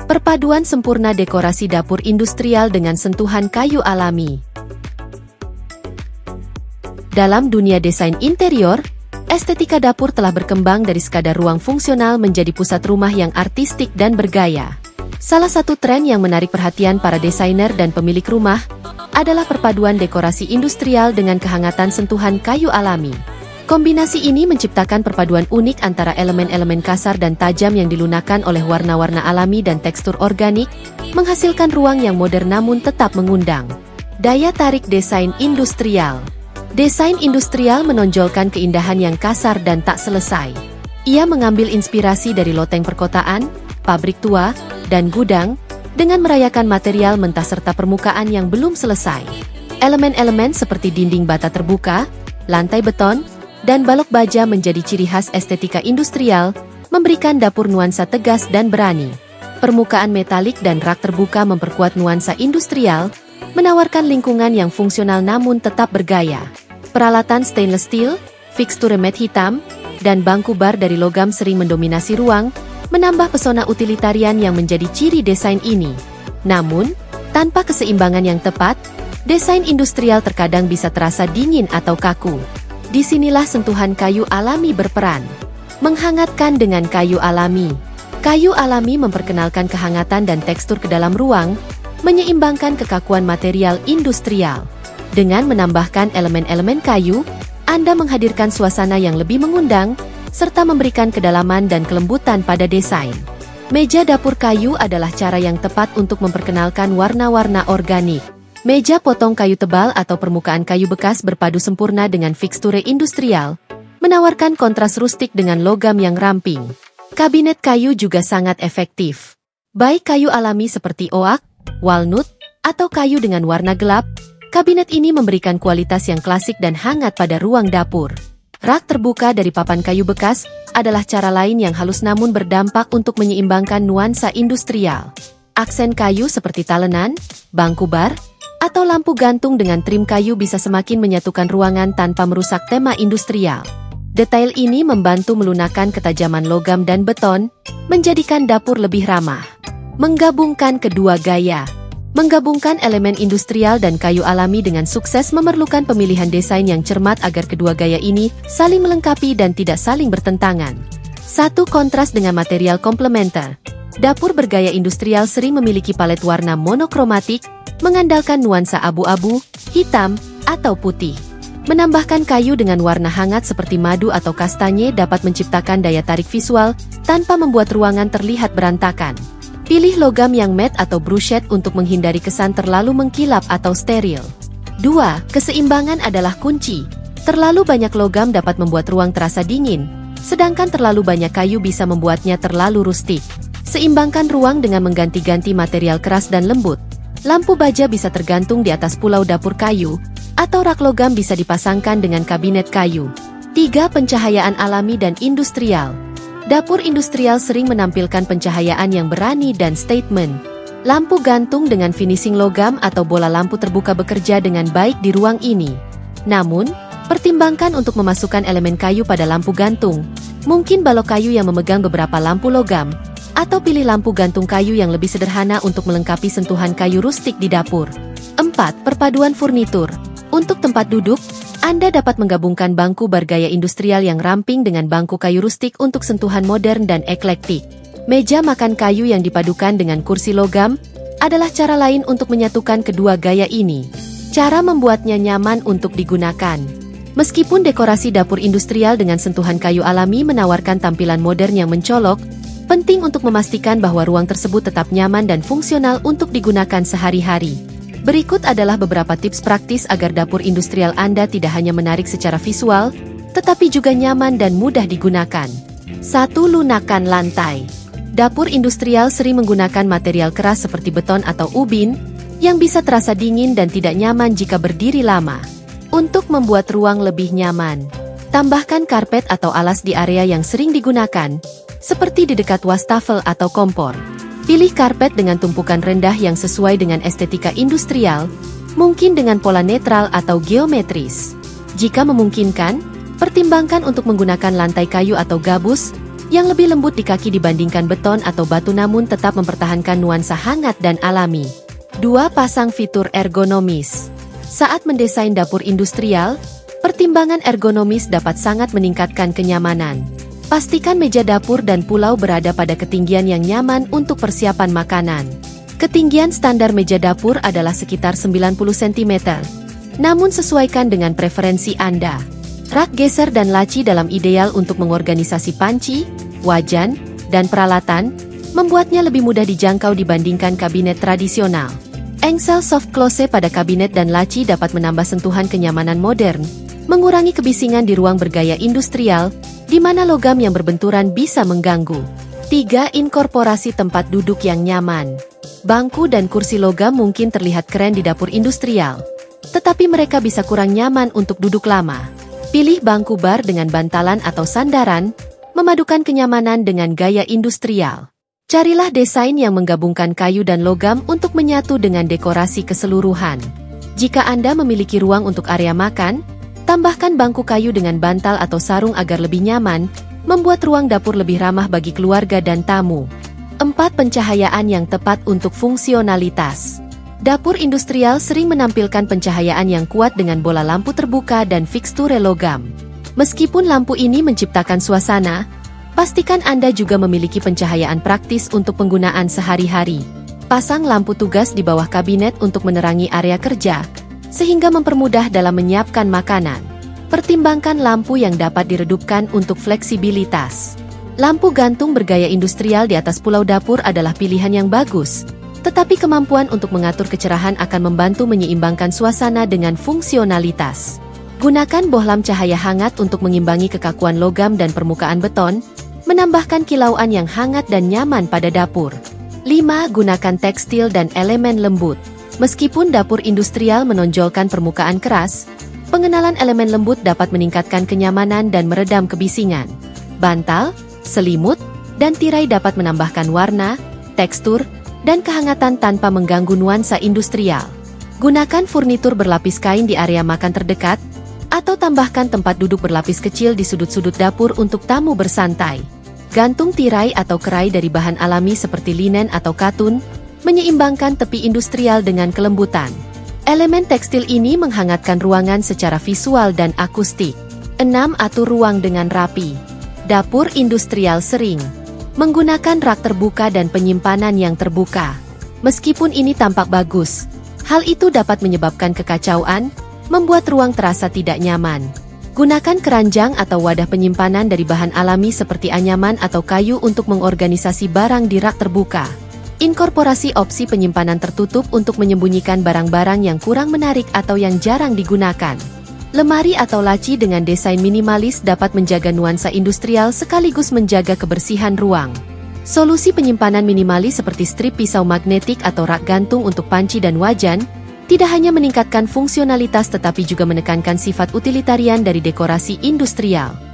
Perpaduan sempurna dekorasi dapur industrial dengan sentuhan kayu alami. Dalam dunia desain interior, estetika dapur telah berkembang dari sekadar ruang fungsional menjadi pusat rumah yang artistik dan bergaya. Salah satu tren yang menarik perhatian para desainer dan pemilik rumah adalah perpaduan dekorasi industrial dengan kehangatan sentuhan kayu alami. Kombinasi ini menciptakan perpaduan unik antara elemen-elemen kasar dan tajam yang dilunakan oleh warna-warna alami dan tekstur organik, menghasilkan ruang yang modern namun tetap mengundang. Daya tarik desain industrial. Desain industrial menonjolkan keindahan yang kasar dan tak selesai. Ia mengambil inspirasi dari loteng perkotaan, pabrik tua, dan gudang, dengan merayakan material mentah serta permukaan yang belum selesai. Elemen-elemen seperti dinding bata terbuka, lantai beton, dan balok baja menjadi ciri khas estetika industrial, memberikan dapur nuansa tegas dan berani. Permukaan metalik dan rak terbuka memperkuat nuansa industrial, menawarkan lingkungan yang fungsional namun tetap bergaya. Peralatan stainless steel, fikstur matte hitam, dan bangku bar dari logam sering mendominasi ruang, menambah pesona utilitarian yang menjadi ciri desain ini. Namun, tanpa keseimbangan yang tepat, desain industrial terkadang bisa terasa dingin atau kaku. Disinilah sentuhan kayu alami berperan. Menghangatkan dengan kayu alami. Kayu alami memperkenalkan kehangatan dan tekstur ke dalam ruang, menyeimbangkan kekakuan material industrial. Dengan menambahkan elemen-elemen kayu, Anda menghadirkan suasana yang lebih mengundang, serta memberikan kedalaman dan kelembutan pada desain. Meja dapur kayu adalah cara yang tepat untuk memperkenalkan warna-warna organik. Meja potong kayu tebal atau permukaan kayu bekas berpadu sempurna dengan fiksture industrial, menawarkan kontras rustik dengan logam yang ramping. Kabinet kayu juga sangat efektif. Baik kayu alami seperti oak, walnut, atau kayu dengan warna gelap, kabinet ini memberikan kualitas yang klasik dan hangat pada ruang dapur. Rak terbuka dari papan kayu bekas adalah cara lain yang halus namun berdampak untuk menyeimbangkan nuansa industrial. Aksen kayu seperti talenan, bangku bar, atau lampu gantung dengan trim kayu bisa semakin menyatukan ruangan tanpa merusak tema industrial. Detail ini membantu melunakkan ketajaman logam dan beton, menjadikan dapur lebih ramah. Menggabungkan kedua gaya. Menggabungkan elemen industrial dan kayu alami dengan sukses memerlukan pemilihan desain yang cermat agar kedua gaya ini saling melengkapi dan tidak saling bertentangan. Satu kontras dengan material komplementer. Dapur bergaya industrial sering memiliki palet warna monokromatik, mengandalkan nuansa abu-abu, hitam, atau putih. Menambahkan kayu dengan warna hangat seperti madu atau kastanye dapat menciptakan daya tarik visual tanpa membuat ruangan terlihat berantakan. Pilih logam yang matte atau brushette untuk menghindari kesan terlalu mengkilap atau steril. 2. Keseimbangan adalah kunci. Terlalu banyak logam dapat membuat ruang terasa dingin, sedangkan terlalu banyak kayu bisa membuatnya terlalu rustik. Seimbangkan ruang dengan mengganti-ganti material keras dan lembut. Lampu baja bisa tergantung di atas pulau dapur kayu, atau rak logam bisa dipasangkan dengan kabinet kayu. 3. Pencahayaan alami dan industrial. Dapur industrial sering menampilkan pencahayaan yang berani dan statement. Lampu gantung dengan finishing logam atau bola lampu terbuka bekerja dengan baik di ruang ini. Namun, pertimbangkan untuk memasukkan elemen kayu pada lampu gantung. Mungkin balok kayu yang memegang beberapa lampu logam, atau pilih lampu gantung kayu yang lebih sederhana untuk melengkapi sentuhan kayu rustik di dapur. 4. Perpaduan furnitur. Untuk tempat duduk, Anda dapat menggabungkan bangku bergaya industrial yang ramping dengan bangku kayu rustik untuk sentuhan modern dan eklektik. Meja makan kayu yang dipadukan dengan kursi logam adalah cara lain untuk menyatukan kedua gaya ini. Cara membuatnya nyaman untuk digunakan. Meskipun dekorasi dapur industrial dengan sentuhan kayu alami menawarkan tampilan modern yang mencolok, penting untuk memastikan bahwa ruang tersebut tetap nyaman dan fungsional untuk digunakan sehari-hari. Berikut adalah beberapa tips praktis agar dapur industrial Anda tidak hanya menarik secara visual, tetapi juga nyaman dan mudah digunakan. 1. Lunakan lantai. Dapur industrial sering menggunakan material keras seperti beton atau ubin, yang bisa terasa dingin dan tidak nyaman jika berdiri lama. Untuk membuat ruang lebih nyaman, tambahkan karpet atau alas di area yang sering digunakan, seperti di dekat wastafel atau kompor. Pilih karpet dengan tumpukan rendah yang sesuai dengan estetika industrial, mungkin dengan pola netral atau geometris. Jika memungkinkan, pertimbangkan untuk menggunakan lantai kayu atau gabus, yang lebih lembut di kaki dibandingkan beton atau batu namun tetap mempertahankan nuansa hangat dan alami. 2. Pasang fitur ergonomis. Saat mendesain dapur industrial, pertimbangan ergonomis dapat sangat meningkatkan kenyamanan. Pastikan meja dapur dan pulau berada pada ketinggian yang nyaman untuk persiapan makanan. Ketinggian standar meja dapur adalah sekitar 90 cm. Namun sesuaikan dengan preferensi Anda. Rak geser dan laci dalam ideal untuk mengorganisasi panci, wajan, dan peralatan, membuatnya lebih mudah dijangkau dibandingkan kabinet tradisional. Engsel soft close pada kabinet dan laci dapat menambah sentuhan kenyamanan modern, mengurangi kebisingan di ruang bergaya industrial, di mana logam yang berbenturan bisa mengganggu. 3. Inkorporasi tempat duduk yang nyaman. Bangku dan kursi logam mungkin terlihat keren di dapur industrial, tetapi mereka bisa kurang nyaman untuk duduk lama. Pilih bangku bar dengan bantalan atau sandaran, memadukan kenyamanan dengan gaya industrial. Carilah desain yang menggabungkan kayu dan logam untuk menyatu dengan dekorasi keseluruhan. Jika Anda memiliki ruang untuk area makan, tambahkan bangku kayu dengan bantal atau sarung agar lebih nyaman, membuat ruang dapur lebih ramah bagi keluarga dan tamu. 4. Pencahayaan yang tepat untuk fungsionalitas. Dapur industrial sering menampilkan pencahayaan yang kuat dengan bola lampu terbuka dan fikstur logam. Meskipun lampu ini menciptakan suasana, pastikan Anda juga memiliki pencahayaan praktis untuk penggunaan sehari-hari. Pasang lampu tugas di bawah kabinet untuk menerangi area kerja, sehingga mempermudah dalam menyiapkan makanan. Pertimbangkan lampu yang dapat diredupkan untuk fleksibilitas. Lampu gantung bergaya industrial di atas pulau dapur adalah pilihan yang bagus, tetapi kemampuan untuk mengatur kecerahan akan membantu menyeimbangkan suasana dengan fungsionalitas. Gunakan bohlam cahaya hangat untuk mengimbangi kekakuan logam dan permukaan beton, menambahkan kilauan yang hangat dan nyaman pada dapur. 5. Gunakan tekstil dan elemen lembut. Meskipun dapur industrial menonjolkan permukaan keras, pengenalan elemen lembut dapat meningkatkan kenyamanan dan meredam kebisingan. Bantal, selimut, dan tirai dapat menambahkan warna, tekstur, dan kehangatan tanpa mengganggu nuansa industrial. Gunakan furnitur berlapis kain di area makan terdekat, atau tambahkan tempat duduk berlapis kecil di sudut-sudut dapur untuk tamu bersantai. Gantung tirai atau kerai dari bahan alami seperti linen atau katun, menyeimbangkan tepi industrial dengan kelembutan. Elemen tekstil ini menghangatkan ruangan secara visual dan akustik. 6. Atur ruang dengan rapi. Dapur industrial sering menggunakan rak terbuka dan penyimpanan yang terbuka. Meskipun ini tampak bagus, hal itu dapat menyebabkan kekacauan, membuat ruang terasa tidak nyaman. Gunakan keranjang atau wadah penyimpanan dari bahan alami seperti anyaman atau kayu untuk mengorganisasi barang di rak terbuka. Inkorporasi opsi penyimpanan tertutup untuk menyembunyikan barang-barang yang kurang menarik atau yang jarang digunakan. Lemari atau laci dengan desain minimalis dapat menjaga nuansa industrial sekaligus menjaga kebersihan ruang. Solusi penyimpanan minimalis seperti strip pisau magnetik atau rak gantung untuk panci dan wajan, tidak hanya meningkatkan fungsionalitas tetapi juga menekankan sifat utilitarian dari dekorasi industrial.